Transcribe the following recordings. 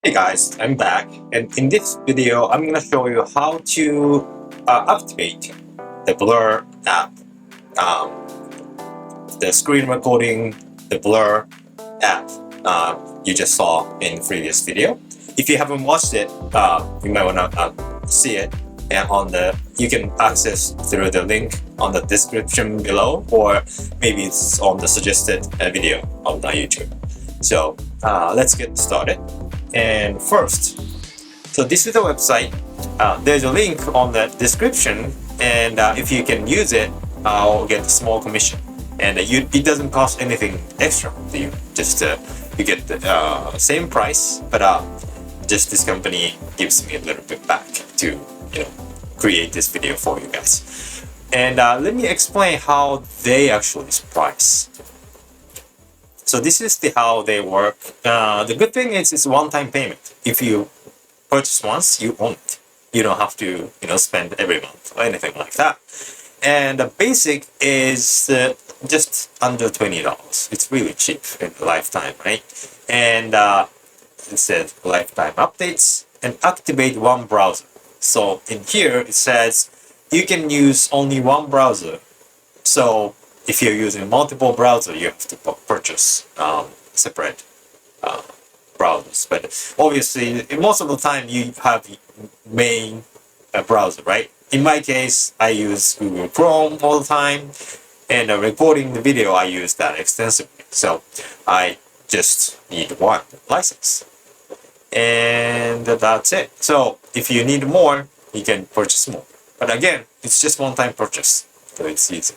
Hey guys, I'm back, and in this video I'm going to show you how to activate the Blur app, um, the screen recording, the Blur app you just saw in the previous video. If you haven't watched it, you might want to see it, and you can access through the link on the description below, or maybe it's on the suggested video on YouTube. So let's get started. And first, so this is the website. There's a link on the description, and if you can use it, I'll get a small commission. And it doesn't cost anything extra. You just you get the same price, but just this company gives me a little bit back to create this video for you guys. And let me explain how they actually price. So this is how they work. The good thing is it's one-time payment. If you purchase once, you own it. You don't have to spend every month or anything like that. And the basic is just under $20. It's really cheap in the lifetime, right? And it says lifetime updates and activate one browser. So in here it says you can use only one browser. So if you're using multiple browsers, you have to purchase separate browsers. But obviously, most of the time, you have main browser, right? In my case, I use Google Chrome all the time, and recording the video, I use that extensively. So I just need one license, and that's it. So if you need more, you can purchase more. But again, it's just one-time purchase, so it's easy.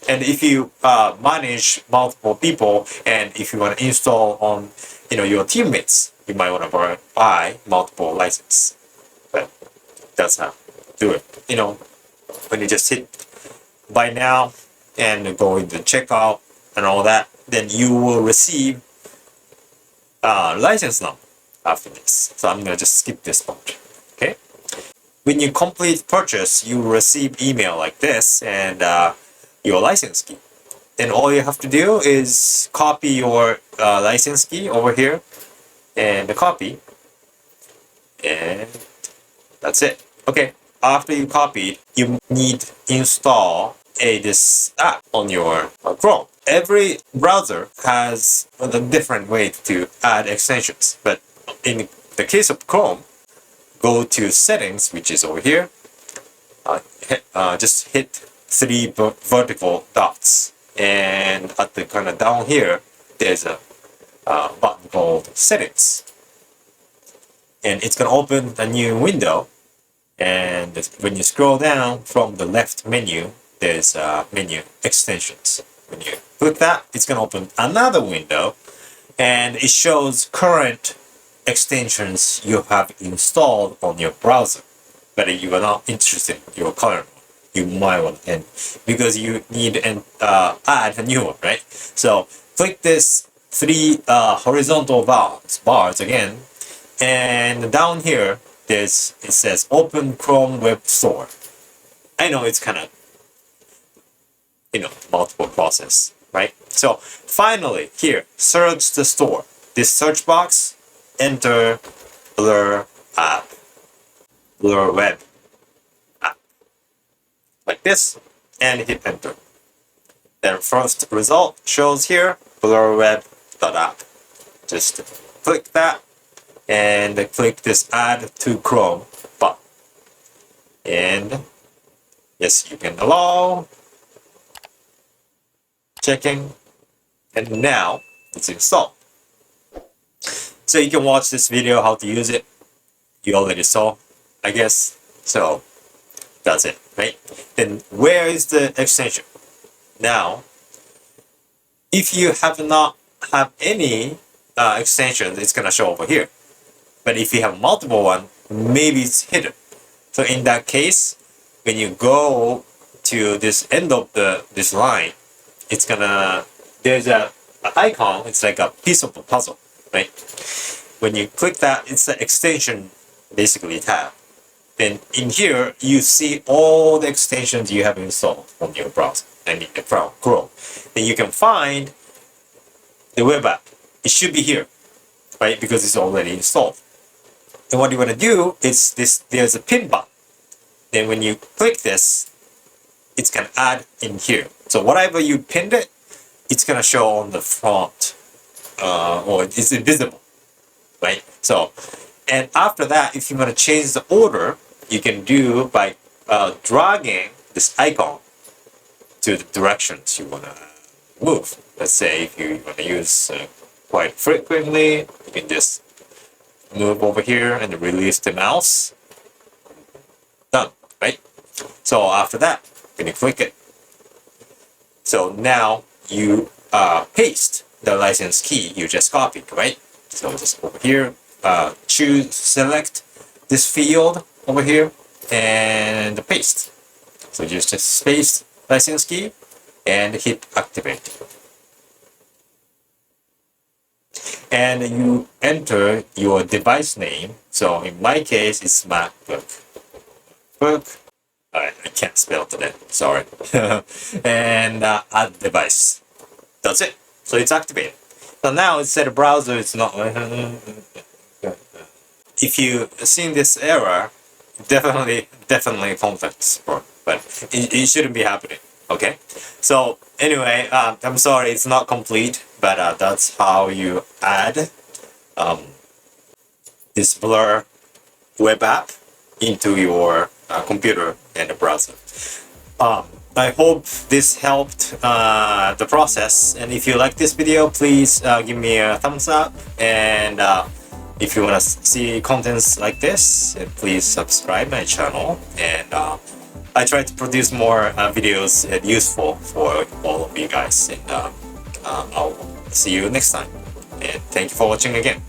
And if you manage multiple people, and if you want to install on your teammates, you might want to buy multiple licenses. But that's how do it. When you just hit buy now and go into checkout and all that, then you will receive license number after this. So I'm gonna just skip this part. Okay. When you complete purchase, you will receive email like this and your license key. Then all you have to do is copy your license key over here and copy, and that's it. Okay, after you copy, you need to install this app on your Chrome. Every browser has a different way to add extensions, but in the case of Chrome, go to settings, which is over here. Just hit three vertical dots, and at the kind of down here there's a button called settings, and it's going to open a new window. And when you scroll down from the left menu, there's menu extensions. When you click that, it's going to open another window, and it shows current extensions you have installed on your browser. But if you are not interested in your current, you might want to, because you need to add a new one, right? So click this three horizontal bars again, and down here it says Open Chrome Web Store. I know it's kind of multiple process, right? So finally here, search the store. This search box, enter Blur app, Blur web app, like this, and hit enter. Then first result shows here, blurweb.app. Just click that and click this add to Chrome button. And yes, you can allow, checking, and now it's installed. So you can watch this video how to use it. You already saw, I guess. So that's it, right? Then where is the extension? Now, if you have not have any extensions, it's gonna show over here. But if you have multiple one, maybe it's hidden. So in that case, when you go to this end of this line, it's gonna there's a icon. It's like a piece of the puzzle, right? When you click that, it's the extension basically tab. Then in here, you see all the extensions you have installed on your browser, from Chrome. Then you can find the web app. It should be here, right? Because it's already installed. And what you want to do is this, there's a pin button. Then when you click this, it's going to add in here. So whatever you pinned it, it's going to show on the front, or it's invisible, right? So, and after that, if you want to change the order, you can do by dragging this icon to the directions you want to move. Let's say if you want to use quite frequently, you can just move over here and release the mouse. Done, right? So after that, when you click it, so now you paste the license key you just copied, right? So just over here, select this field over here and paste. So you just paste license key and hit activate. And you enter your device name. So in my case, it's MacBook. I can't spell today, sorry. And add device. That's it. So it's activated. So now instead of browser, it's not. If you seen this error, definitely contact support. But it shouldn't be happening. Okay. So anyway, I'm sorry it's not complete, but that's how you add this Blur web app into your computer and the browser. I hope this helped the process, and if you like this video, please give me a thumbs up, and if you want to see contents like this, please subscribe my channel, and I try to produce more videos useful for all of you guys, and I'll see you next time, and thank you for watching again.